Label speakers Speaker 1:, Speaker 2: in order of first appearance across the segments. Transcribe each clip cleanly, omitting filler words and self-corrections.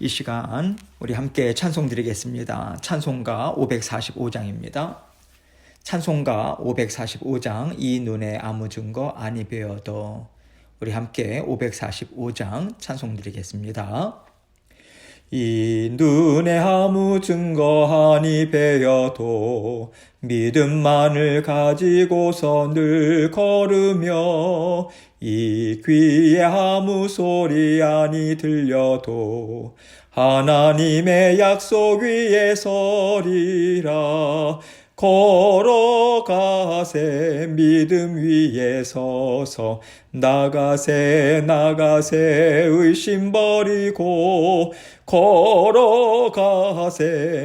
Speaker 1: 이 시간 우리 함께 찬송 드리겠습니다. 찬송가 545장입니다. 찬송가 545장 이 눈에 아무 증거 아니 베어도 우리 함께 545장 찬송 드리겠습니다. 이 눈에 아무 증거 아니 베어도 믿음만을 가지고서 늘 걸으며 이 귀에 아무 소리 아니 들려도 하나님의 약속 위에 서리라. 걸어가세 믿음 위에 서서 나가세 의심 버리고 걸어가세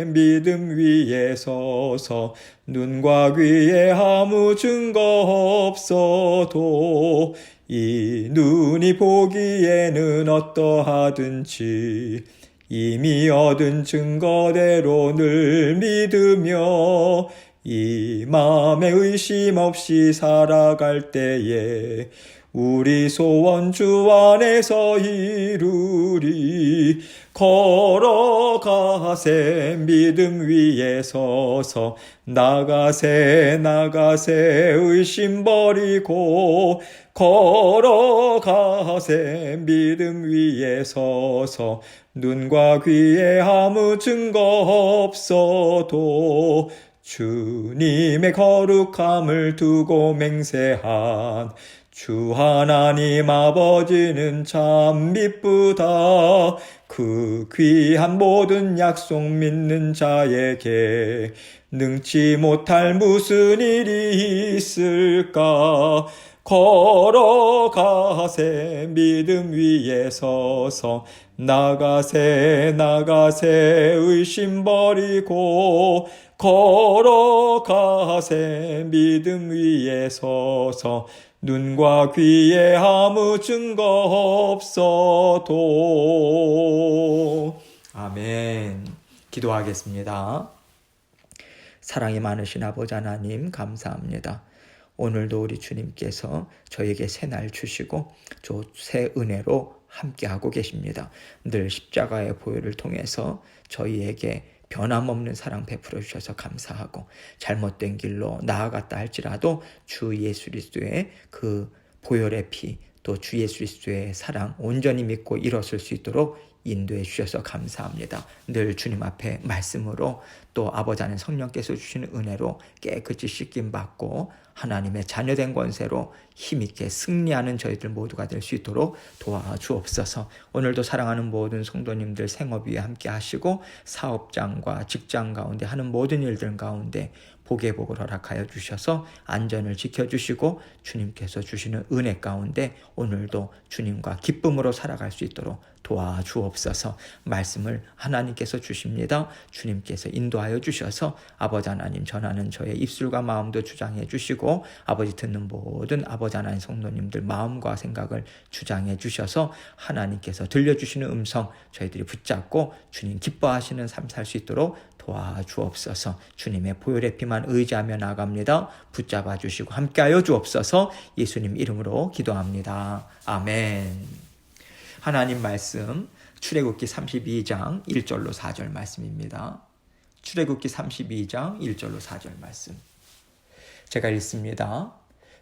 Speaker 1: 믿음 위에 서서 눈과 귀에 아무 증거 없어도 이 눈이 보기에는 어떠하든지 이미 얻은 증거대로 늘 믿으며 이 마음에 의심 없이 살아갈 때에 우리 소원 주 안에서 이루리. 걸어가세 믿음 위에 서서 나가세 의심 버리고 걸어가세 믿음 위에 서서 눈과 귀에 아무 증거 없어도 주님의 거룩함을 두고 맹세한 주 하나님 아버지는 참 미쁘다. 그 귀한 모든 약속 믿는 자에게 능치 못할 무슨 일이 있을까. 걸어가세 믿음 위에 서서 나가세 의심 버리고 걸어가세 믿음 위에 서서 눈과 귀에 아무 증거 없어도. 아멘. 기도하겠습니다. 사랑이 많으신 아버지 하나님 감사합니다. 오늘도 우리 주님께서 저에게 새날 주시고 새 은혜로 함께하고 계십니다. 늘 십자가의 보혈을 통해서 저희에게 변함없는 사랑 베풀어 주셔서 감사하고 잘못된 길로 나아갔다 할지라도 주 예수 그리스도의 그 보혈의 피 또 주 예수 그리스도의 사랑 온전히 믿고 일어설 수 있도록 인도해 주셔서 감사합니다. 늘 주님 앞에 말씀으로 또 아버지 하나님 성령께서 주시는 은혜로 깨끗이 씻김 받고 하나님의 자녀된 권세로 힘있게 승리하는 저희들 모두가 될 수 있도록 도와주옵소서. 오늘도 사랑하는 모든 성도님들 생업 위에 함께 하시고 사업장과 직장 가운데 하는 모든 일들 가운데 복의 복을 허락하여 주셔서 안전을 지켜주시고 주님께서 주시는 은혜 가운데 오늘도 주님과 기쁨으로 살아갈 수 있도록 도와주옵소서. 말씀을 하나님께서 주십니다. 주님께서 인도하여 주셔서 아버지 하나님 전하는 저의 입술과 마음도 주장해 주시고 아버지 듣는 모든 아버지 하나님 성도님들 마음과 생각을 주장해 주셔서 하나님께서 들려주시는 음성 저희들이 붙잡고 주님 기뻐하시는 삶 살 수 있도록 도와주옵소서. 주님의 보혈의 피만 의지하며 나갑니다. 붙잡아 주시고 함께하여 주옵소서. 예수님 이름으로 기도합니다. 아멘. 하나님 말씀 출애굽기 32장 1절로 4절 말씀입니다. 출애굽기 32장 1절로 4절 말씀. 제가 읽습니다.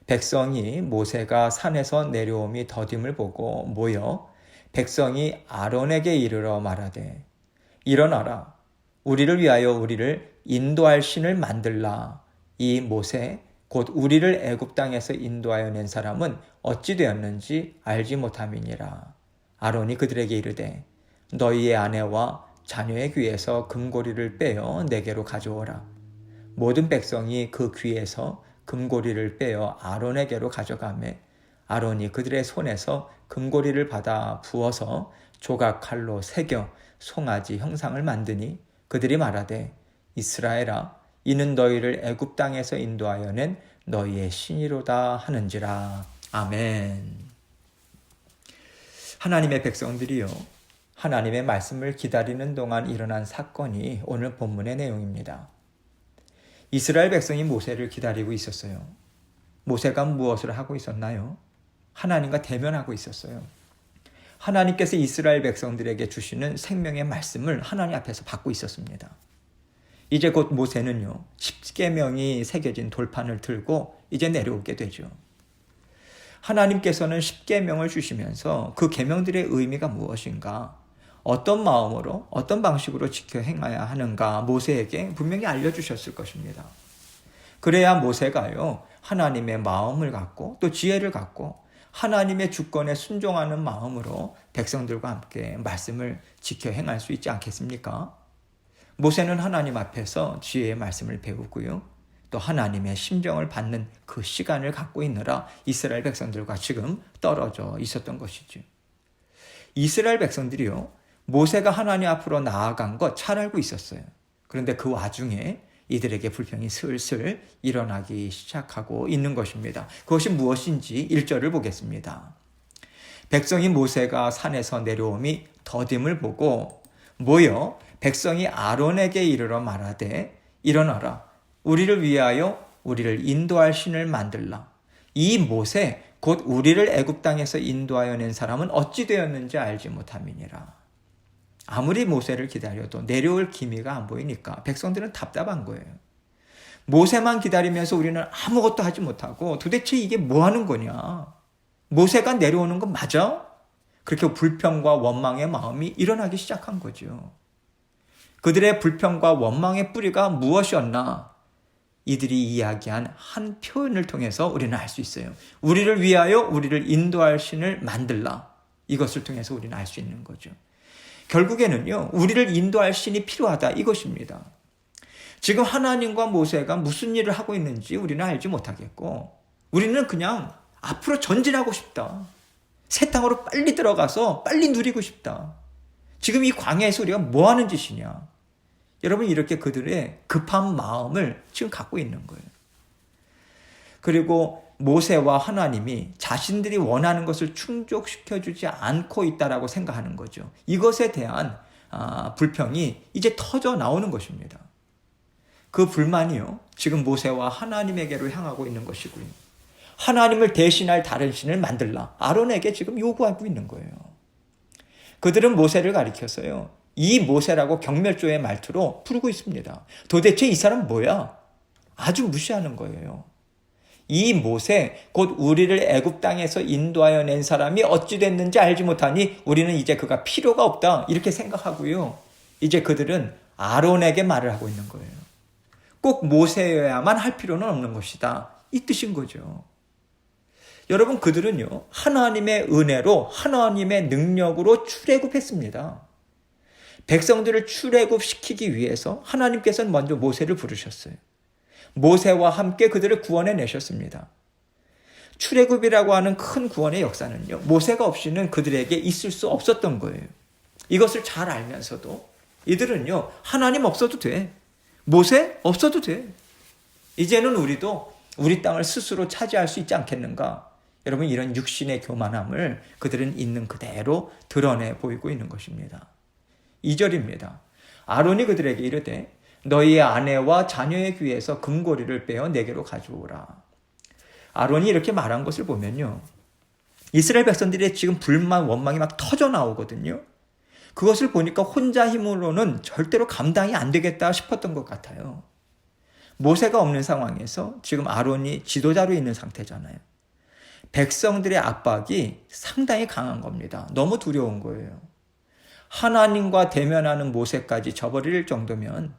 Speaker 1: 백성이 모세가 산에서 내려옴이 더딤을 보고 모여 백성이 아론에게 이르러 말하되 일어나라. 우리를 위하여 우리를 인도할 신을 만들라. 이 모세 곧 우리를 애굽 땅에서 인도하여 낸 사람은 어찌 되었는지 알지 못함이니라. 아론이 그들에게 이르되 너희의 아내와 자녀의 귀에서 금고리를 빼어 내게로 가져오라. 모든 백성이 그 귀에서 금고리를 빼어 아론에게로 가져가매 아론이 그들의 손에서 금고리를 받아 부어서 조각 칼로 새겨 송아지 형상을 만드니 그들이 말하되 이스라엘아 이는 너희를 애굽 땅에서 인도하여 낸 너희의 신이로다 하는지라. 아멘. 하나님의 백성들이요 하나님의 말씀을 기다리는 동안 일어난 사건이 오늘 본문의 내용입니다. 이스라엘 백성이 모세를 기다리고 있었어요. 모세가 무엇을 하고 있었나요? 하나님과 대면하고 있었어요. 하나님께서 이스라엘 백성들에게 주시는 생명의 말씀을 하나님 앞에서 받고 있었습니다. 이제 곧 모세는요, 십계명이 새겨진 돌판을 들고 이제 내려오게 되죠. 하나님께서는 십계명을 주시면서 그 계명들의 의미가 무엇인가, 어떤 마음으로 어떤 방식으로 지켜 행해야 하는가 모세에게 분명히 알려주셨을 것입니다. 그래야 모세가요, 하나님의 마음을 갖고 또 지혜를 갖고 하나님의 주권에 순종하는 마음으로 백성들과 함께 말씀을 지켜 행할 수 있지 않겠습니까? 모세는 하나님 앞에서 지혜의 말씀을 배우고요, 또 하나님의 심정을 받는 그 시간을 갖고 있느라 이스라엘 백성들과 지금 떨어져 있었던 것이죠. 이스라엘 백성들이요, 모세가 하나님 앞으로 나아간 것 잘 알고 있었어요. 그런데 그 와중에 이들에게 불평이 슬슬 일어나기 시작하고 있는 것입니다. 그것이 무엇인지 1절을 보겠습니다. 백성이 모세가 산에서 내려옴이 더딤을 보고 모여 백성이 아론에게 이르러 말하되 일어나라, 우리를 위하여 우리를 인도할 신을 만들라. 이 모세 곧 우리를 애굽 땅에서 인도하여 낸 사람은 어찌 되었는지 알지 못함이니라. 아무리 모세를 기다려도 내려올 기미가 안 보이니까 백성들은 답답한 거예요. 모세만 기다리면서 우리는 아무것도 하지 못하고 도대체 이게 뭐 하는 거냐? 모세가 내려오는 건 맞아? 그렇게 불평과 원망의 마음이 일어나기 시작한 거죠. 그들의 불평과 원망의 뿌리가 무엇이었나? 이들이 이야기한 한 표현을 통해서 우리는 알 수 있어요. 우리를 위하여 우리를 인도할 신을 만들라. 이것을 통해서 우리는 알 수 있는 거죠. 결국에는요, 우리를 인도할 신이 필요하다, 이것입니다. 지금 하나님과 모세가 무슨 일을 하고 있는지 우리는 알지 못하겠고, 우리는 그냥 앞으로 전진하고 싶다. 새 땅으로 빨리 들어가서 빨리 누리고 싶다. 지금 이 광야에서 우리가 뭐 하는 짓이냐? 여러분, 이렇게 그들의 급한 마음을 지금 갖고 있는 거예요. 그리고 모세와 하나님이 자신들이 원하는 것을 충족시켜주지 않고 있다라고 생각하는 거죠. 이것에 대한 불평이 이제 터져 나오는 것입니다. 그 불만이요, 지금 모세와 하나님에게로 향하고 있는 것이고요. 하나님을 대신할 다른 신을 만들라. 아론에게 지금 요구하고 있는 거예요. 그들은 모세를 가리켜서요, 이 모세라고 경멸조의 말투로 부르고 있습니다. 도대체 이 사람 뭐야? 아주 무시하는 거예요. 이 모세 곧 우리를 애굽 땅에서 인도하여 낸 사람이 어찌 됐는지 알지 못하니 우리는 이제 그가 필요가 없다, 이렇게 생각하고요, 이제 그들은 아론에게 말을 하고 있는 거예요. 꼭 모세여야만 할 필요는 없는 것이다, 이 뜻인 거죠. 여러분, 그들은요, 하나님의 은혜로 하나님의 능력으로 출애굽했습니다. 백성들을 출애굽시키기 위해서 하나님께서는 먼저 모세를 부르셨어요. 모세와 함께 그들을 구원해 내셨습니다. 출애굽이라고 하는 큰 구원의 역사는요, 모세가 없이는 그들에게 있을 수 없었던 거예요. 이것을 잘 알면서도 이들은요, 하나님 없어도 돼, 모세 없어도 돼, 이제는 우리도 우리 땅을 스스로 차지할 수 있지 않겠는가? 여러분, 이런 육신의 교만함을 그들은 있는 그대로 드러내 보이고 있는 것입니다. 2절입니다. 아론이 그들에게 이르되 너희의 아내와 자녀의 귀에서 금고리를 빼어 내게로 가져오라. 아론이 이렇게 말한 것을 보면요, 이스라엘 백성들의 지금 불만, 원망이 막 터져 나오거든요. 그것을 보니까 혼자 힘으로는 절대로 감당이 안 되겠다 싶었던 것 같아요. 모세가 없는 상황에서 지금 아론이 지도자로 있는 상태잖아요. 백성들의 압박이 상당히 강한 겁니다. 너무 두려운 거예요. 하나님과 대면하는 모세까지 저버릴 정도면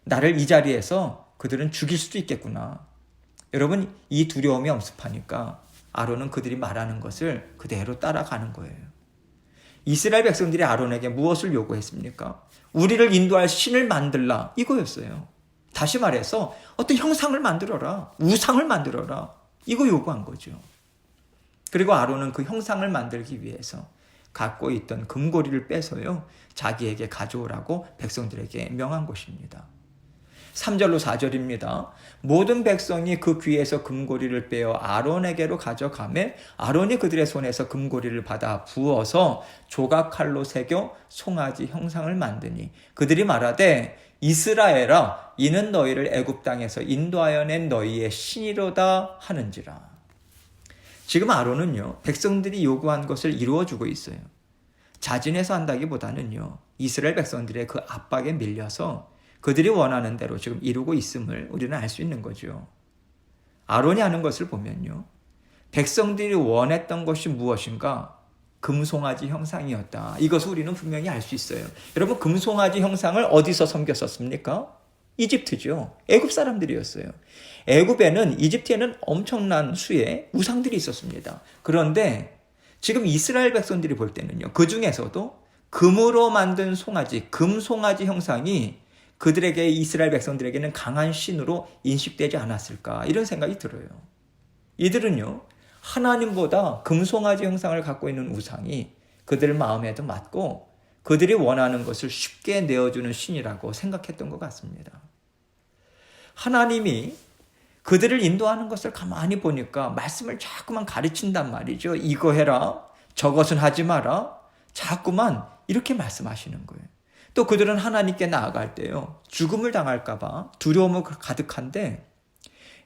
Speaker 1: 나를 이 자리에서 그들은 죽일 수도 있겠구나. 여러분, 이 두려움이 엄습하니까 아론은 그들이 말하는 것을 그대로 따라가는 거예요. 이스라엘 백성들이 아론에게 무엇을 요구했습니까? 우리를 인도할 신을 만들라, 이거였어요. 다시 말해서 어떤 형상을 만들어라, 우상을 만들어라, 이거 요구한 거죠. 그리고 아론은 그 형상을 만들기 위해서 갖고 있던 금고리를 빼서요, 자기에게 가져오라고 백성들에게 명한 것입니다. 3절로 4절입니다. 모든 백성이 그 귀에서 금고리를 빼어 아론에게로 가져가매 아론이 그들의 손에서 금고리를 받아 부어서 조각칼로 새겨 송아지 형상을 만드니 그들이 말하되 이스라엘아, 이는 너희를 애굽 땅에서 인도하여 낸 너희의 신이로다 하는지라. 지금 아론은요, 백성들이 요구한 것을 이루어주고 있어요. 자진해서 한다기보다는요, 이스라엘 백성들의 그 압박에 밀려서 그들이 원하는 대로 지금 이루고 있음을 우리는 알 수 있는 거죠. 아론이 하는 것을 보면요, 백성들이 원했던 것이 무엇인가? 금송아지 형상이었다. 이것을 우리는 분명히 알 수 있어요. 여러분, 금송아지 형상을 어디서 섬겼었습니까? 이집트죠. 애굽 사람들이었어요. 애굽에는, 이집트에는 엄청난 수의 우상들이 있었습니다. 그런데 지금 이스라엘 백성들이 볼 때는요, 그 중에서도 금으로 만든 송아지, 금송아지 형상이 그들에게, 이스라엘 백성들에게는 강한 신으로 인식되지 않았을까, 이런 생각이 들어요. 이들은요, 하나님보다 금송아지 형상을 갖고 있는 우상이 그들 마음에도 맞고 그들이 원하는 것을 쉽게 내어주는 신이라고 생각했던 것 같습니다. 하나님이 그들을 인도하는 것을 가만히 보니까 말씀을 자꾸만 가르친단 말이죠. 이거 해라, 저것은 하지 마라, 자꾸만 이렇게 말씀하시는 거예요. 또 그들은 하나님께 나아갈 때요, 죽음을 당할까 봐 두려움을 가득한데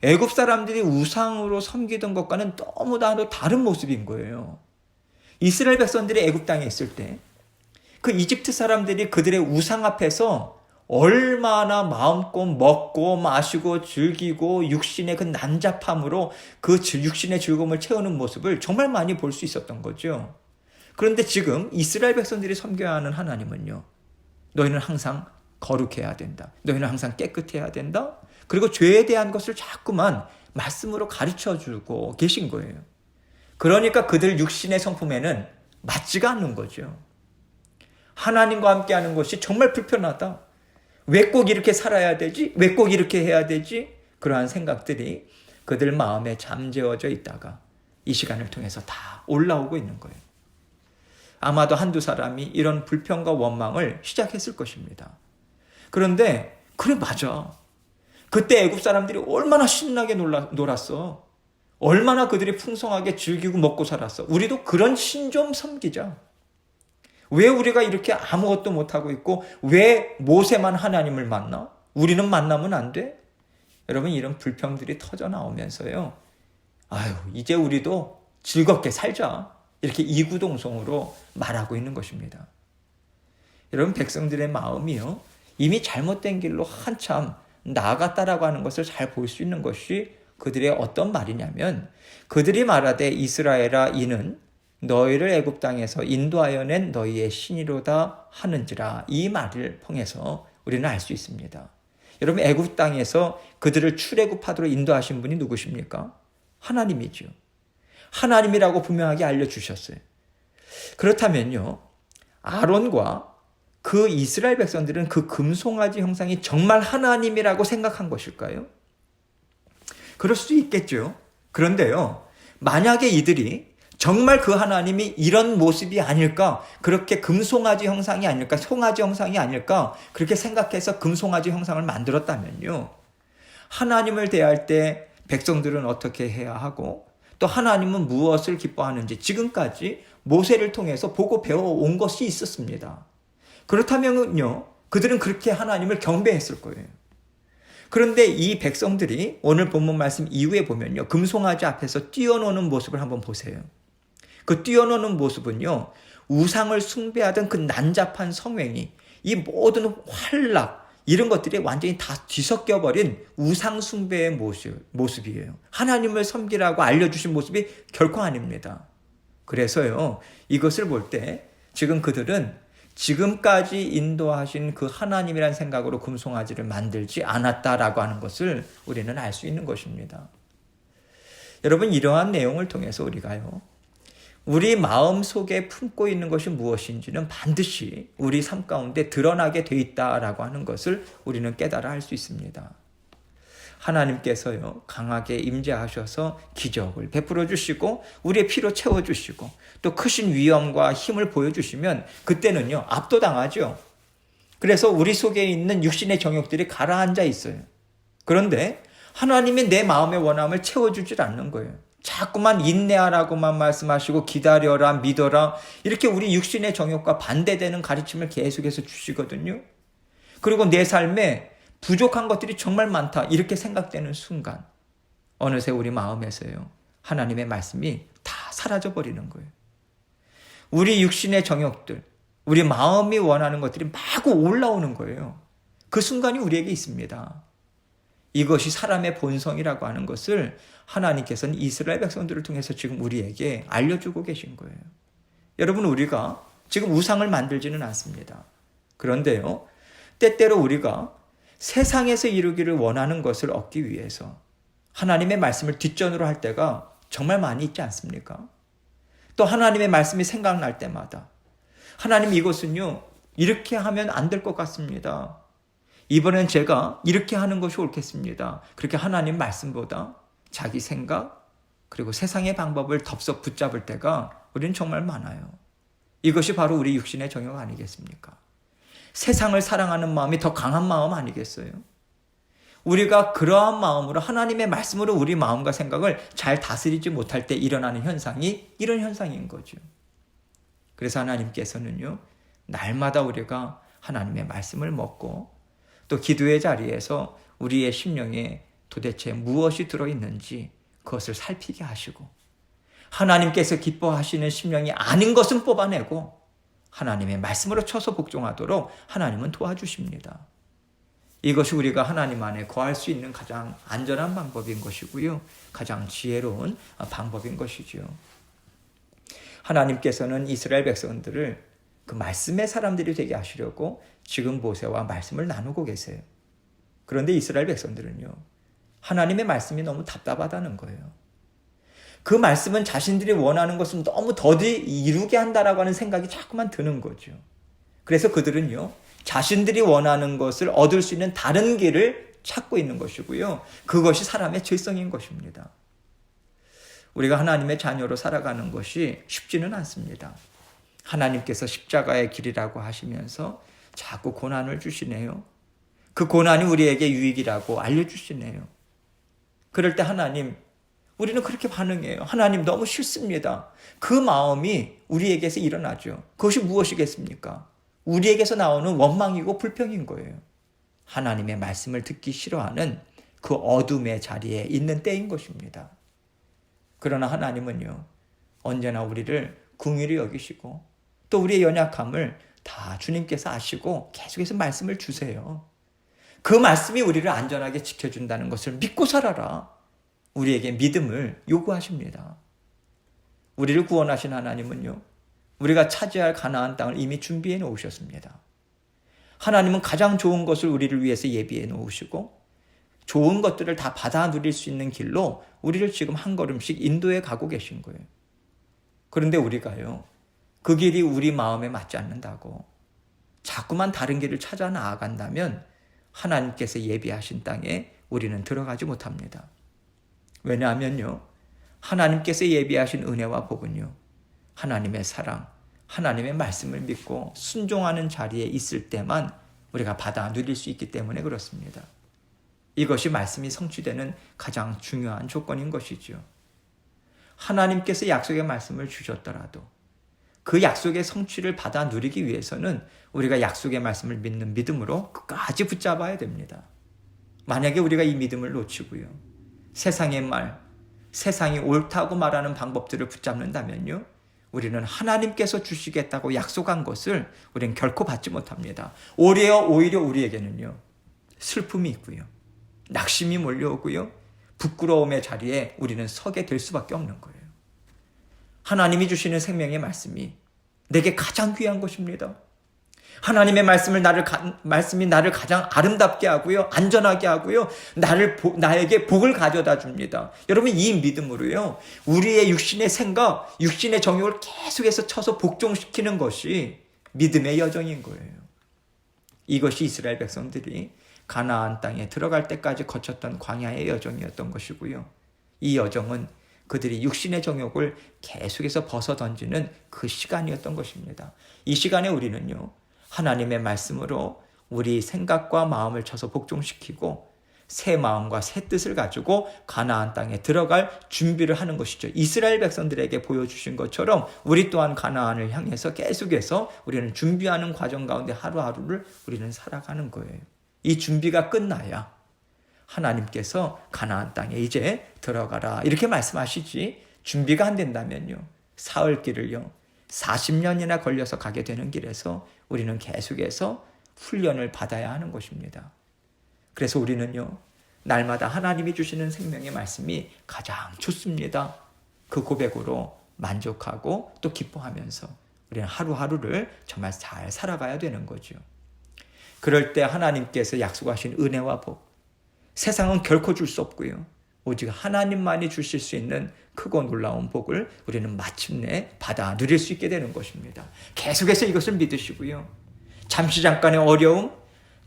Speaker 1: 애굽 사람들이 우상으로 섬기던 것과는 너무나도 다른 모습인 거예요. 이스라엘 백성들이 애굽 땅에 있을 때 그 이집트 사람들이 그들의 우상 앞에서 얼마나 마음껏 먹고 마시고 즐기고 육신의 그 난잡함으로 그 육신의 즐거움을 채우는 모습을 정말 많이 볼 수 있었던 거죠. 그런데 지금 이스라엘 백성들이 섬겨야 하는 하나님은요, 너희는 항상 거룩해야 된다. 너희는 항상 깨끗해야 된다. 그리고 죄에 대한 것을 자꾸만 말씀으로 가르쳐주고 계신 거예요. 그러니까 그들 육신의 성품에는 맞지가 않는 거죠. 하나님과 함께하는 것이 정말 불편하다. 왜 꼭 이렇게 살아야 되지? 왜 꼭 이렇게 해야 되지? 그러한 생각들이 그들 마음에 잠재워져 있다가 이 시간을 통해서 다 올라오고 있는 거예요. 아마도 한두 사람이 이런 불평과 원망을 시작했을 것입니다. 그런데 그래, 맞아. 그때 애굽 사람들이 얼마나 신나게 놀았어. 얼마나 그들이 풍성하게 즐기고 먹고 살았어. 우리도 그런 신 좀 섬기자. 왜 우리가 이렇게 아무것도 못하고 있고 왜 모세만 하나님을 만나? 우리는 만나면 안 돼? 여러분, 이런 불평들이 터져 나오면서요, 아유, 이제 우리도 즐겁게 살자, 이렇게 이구동성으로 말하고 있는 것입니다. 여러분, 백성들의 마음이요, 이미 잘못된 길로 한참 나아갔다라고 하는 것을 잘 볼 수 있는 것이 그들의 어떤 말이냐면, 그들이 말하되 이스라엘아, 이는 너희를 애굽 땅에서 인도하여 낸 너희의 신이로다 하는지라, 이 말을 통해서 우리는 알 수 있습니다. 여러분, 애굽 땅에서 그들을 출애굽하도록 인도하신 분이 누구십니까? 하나님이죠. 하나님이라고 분명하게 알려주셨어요. 그렇다면요, 아론과 그 이스라엘 백성들은 그 금송아지 형상이 정말 하나님이라고 생각한 것일까요? 그럴 수도 있겠죠. 그런데요, 만약에 이들이 정말 그 하나님이 이런 모습이 아닐까, 그렇게 금송아지 형상이 아닐까, 송아지 형상이 아닐까, 그렇게 생각해서 금송아지 형상을 만들었다면요, 하나님을 대할 때 백성들은 어떻게 해야 하고, 또 하나님은 무엇을 기뻐하는지 지금까지 모세를 통해서 보고 배워온 것이 있었습니다. 그렇다면요, 그들은 그렇게 하나님을 경배했을 거예요. 그런데 이 백성들이 오늘 본문 말씀 이후에 보면요, 금송아지 앞에서 뛰어노는 모습을 한번 보세요. 그 뛰어노는 모습은요, 우상을 숭배하던 그 난잡한 성행위, 이 모든 활락, 이런 것들이 완전히 다 뒤섞여버린 우상 숭배의 모습이에요. 하나님을 섬기라고 알려주신 모습이 결코 아닙니다. 그래서요, 이것을 볼 때 지금 그들은 지금까지 인도하신 그 하나님이란 생각으로 금송아지를 만들지 않았다라고 하는 것을 우리는 알 수 있는 것입니다. 여러분, 이러한 내용을 통해서 우리가요, 우리 마음 속에 품고 있는 것이 무엇인지는 반드시 우리 삶 가운데 드러나게 돼 있다라고 하는 것을 우리는 깨달아 알 수 있습니다. 하나님께서요, 강하게 임재하셔서 기적을 베풀어 주시고 우리의 피로 채워 주시고 또 크신 위엄과 힘을 보여주시면 그때는요, 압도당하죠. 그래서 우리 속에 있는 육신의 정욕들이 가라앉아 있어요. 그런데 하나님이 내 마음의 원함을 채워주질 않는 거예요. 자꾸만 인내하라고만 말씀하시고 기다려라, 믿어라, 이렇게 우리 육신의 정욕과 반대되는 가르침을 계속해서 주시거든요. 그리고 내 삶에 부족한 것들이 정말 많다, 이렇게 생각되는 순간 어느새 우리 마음에서요, 하나님의 말씀이 다 사라져 버리는 거예요. 우리 육신의 정욕들, 우리 마음이 원하는 것들이 마구 올라오는 거예요. 그 순간이 우리에게 있습니다. 이것이 사람의 본성이라고 하는 것을 하나님께서는 이스라엘 백성들을 통해서 지금 우리에게 알려주고 계신 거예요. 여러분, 우리가 지금 우상을 만들지는 않습니다. 그런데요, 때때로 우리가 세상에서 이루기를 원하는 것을 얻기 위해서 하나님의 말씀을 뒷전으로 할 때가 정말 많이 있지 않습니까? 또 하나님의 말씀이 생각날 때마다 하나님, 이것은요 이렇게 하면 안 될 것 같습니다. 이번엔 제가 이렇게 하는 것이 옳겠습니다. 그렇게 하나님 말씀보다 자기 생각 그리고 세상의 방법을 덥석 붙잡을 때가 우리는 정말 많아요. 이것이 바로 우리 육신의 정욕 아니겠습니까? 세상을 사랑하는 마음이 더 강한 마음 아니겠어요? 우리가 그러한 마음으로 하나님의 말씀으로 우리 마음과 생각을 잘 다스리지 못할 때 일어나는 현상이 이런 현상인 거죠. 그래서 하나님께서는요, 날마다 우리가 하나님의 말씀을 먹고 또 기도의 자리에서 우리의 심령에 도대체 무엇이 들어있는지 그것을 살피게 하시고, 하나님께서 기뻐하시는 심령이 아닌 것은 뽑아내고 하나님의 말씀으로 쳐서 복종하도록 하나님은 도와주십니다. 이것이 우리가 하나님 안에 거할 수 있는 가장 안전한 방법인 것이고요. 가장 지혜로운 방법인 것이죠. 하나님께서는 이스라엘 백성들을 그 말씀의 사람들이 되게 하시려고 지금 모세와 말씀을 나누고 계세요. 그런데 이스라엘 백성들은요, 하나님의 말씀이 너무 답답하다는 거예요. 그 말씀은 자신들이 원하는 것을 너무 더디 이루게 한다라고 하는 생각이 자꾸만 드는 거죠. 그래서 그들은요, 자신들이 원하는 것을 얻을 수 있는 다른 길을 찾고 있는 것이고요. 그것이 사람의 죄성인 것입니다. 우리가 하나님의 자녀로 살아가는 것이 쉽지는 않습니다. 하나님께서 십자가의 길이라고 하시면서 자꾸 고난을 주시네요. 그 고난이 우리에게 유익이라고 알려주시네요. 그럴 때 하나님, 우리는 그렇게 반응해요. 하나님, 너무 싫습니다. 그 마음이 우리에게서 일어나죠. 그것이 무엇이겠습니까? 우리에게서 나오는 원망이고 불평인 거예요. 하나님의 말씀을 듣기 싫어하는 그 어둠의 자리에 있는 때인 것입니다. 그러나 하나님은요, 언제나 우리를 긍휼히 여기시고 또 우리의 연약함을 다 주님께서 아시고 계속해서 말씀을 주세요. 그 말씀이 우리를 안전하게 지켜준다는 것을 믿고 살아라. 우리에게 믿음을 요구하십니다. 우리를 구원하신 하나님은요, 우리가 차지할 가나안 땅을 이미 준비해 놓으셨습니다. 하나님은 가장 좋은 것을 우리를 위해서 예비해 놓으시고 좋은 것들을 다 받아 누릴 수 있는 길로 우리를 지금 한 걸음씩 인도해 가고 계신 거예요. 그런데 우리가요, 그 길이 우리 마음에 맞지 않는다고 자꾸만 다른 길을 찾아 나아간다면 하나님께서 예비하신 땅에 우리는 들어가지 못합니다. 왜냐하면요, 하나님께서 예비하신 은혜와 복은요, 하나님의 사랑, 하나님의 말씀을 믿고 순종하는 자리에 있을 때만 우리가 받아 누릴 수 있기 때문에 그렇습니다. 이것이 말씀이 성취되는 가장 중요한 조건인 것이죠. 하나님께서 약속의 말씀을 주셨더라도 그 약속의 성취를 받아 누리기 위해서는 우리가 약속의 말씀을 믿는 믿음으로 끝까지 붙잡아야 됩니다. 만약에 우리가 이 믿음을 놓치고요, 세상의 말, 세상이 옳다고 말하는 방법들을 붙잡는다면요, 우리는 하나님께서 주시겠다고 약속한 것을 우리는 결코 받지 못합니다. 오히려 우리에게는요, 슬픔이 있고요, 낙심이 몰려오고요, 부끄러움의 자리에 우리는 서게 될 수밖에 없는 거예요. 하나님이 주시는 생명의 말씀이 내게 가장 귀한 것입니다. 하나님의 말씀이 나를 가장 아름답게 하고요, 안전하게 하고요, 나에게 복을 가져다 줍니다. 여러분, 이 믿음으로요, 우리의 육신의 생각, 육신의 정욕을 계속해서 쳐서 복종시키는 것이 믿음의 여정인 거예요. 이것이 이스라엘 백성들이 가나안 땅에 들어갈 때까지 거쳤던 광야의 여정이었던 것이고요. 이 여정은 그들이 육신의 정욕을 계속해서 벗어던지는 그 시간이었던 것입니다. 이 시간에 우리는요, 하나님의 말씀으로 우리 생각과 마음을 쳐서 복종시키고 새 마음과 새 뜻을 가지고 가나안 땅에 들어갈 준비를 하는 것이죠. 이스라엘 백성들에게 보여주신 것처럼 우리 또한 가나안을 향해서 계속해서 우리는 준비하는 과정 가운데 하루하루를 우리는 살아가는 거예요. 이 준비가 끝나야 하나님께서 가나안 땅에 이제 들어가라 이렇게 말씀하시지, 준비가 안 된다면요, 사흘 길을요, 40년이나 걸려서 가게 되는 길에서 우리는 계속해서 훈련을 받아야 하는 것입니다. 그래서 우리는요, 날마다 하나님이 주시는 생명의 말씀이 가장 좋습니다. 그 고백으로 만족하고 또 기뻐하면서 우리는 하루하루를 정말 잘 살아가야 되는 거죠. 그럴 때 하나님께서 약속하신 은혜와 복, 세상은 결코 줄 수 없고요. 오직 하나님만이 주실 수 있는 크고 놀라운 복을 우리는 마침내 받아 누릴 수 있게 되는 것입니다. 계속해서 이것을 믿으시고요. 잠시 잠깐의 어려움,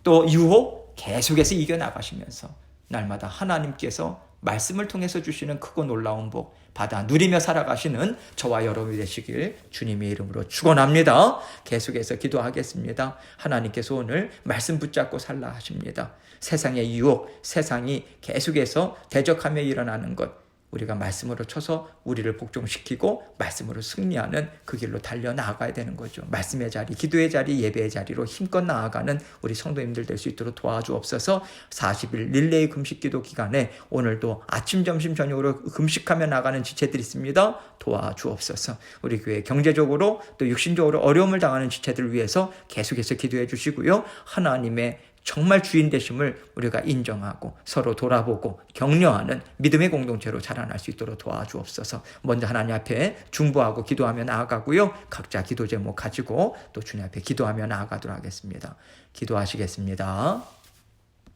Speaker 1: 또 유혹 계속해서 이겨나가시면서 날마다 하나님께서 말씀을 통해서 주시는 크고 놀라운 복 받아 누리며 살아가시는 저와 여러분이 되시길 주님의 이름으로 축원합니다. 계속해서 기도하겠습니다. 하나님께서 오늘 말씀 붙잡고 살라 하십니다. 세상의 유혹, 세상이 계속해서 대적하며 일어나는 것, 우리가 말씀으로 쳐서 우리를 복종시키고 말씀으로 승리하는 그 길로 달려나가야 되는 거죠. 말씀의 자리, 기도의 자리, 예배의 자리로 힘껏 나아가는 우리 성도님들 될 수 있도록 도와주옵소서. 40일 릴레이 금식기도 기간에 오늘도 아침, 점심, 저녁으로 금식하며 나가는 지체들이 있습니다. 도와주옵소서. 우리 교회 경제적으로 또 육신적으로 어려움을 당하는 지체들을 위해서 계속해서 기도해 주시고요. 하나님의 정말 주인 되심을 우리가 인정하고 서로 돌아보고 격려하는 믿음의 공동체로 자라날 수 있도록 도와주옵소서. 먼저 하나님 앞에 중보하고 기도하며 나아가고요. 각자 기도 제목 가지고 또 주님 앞에 기도하며 나아가도록 하겠습니다. 기도하시겠습니다.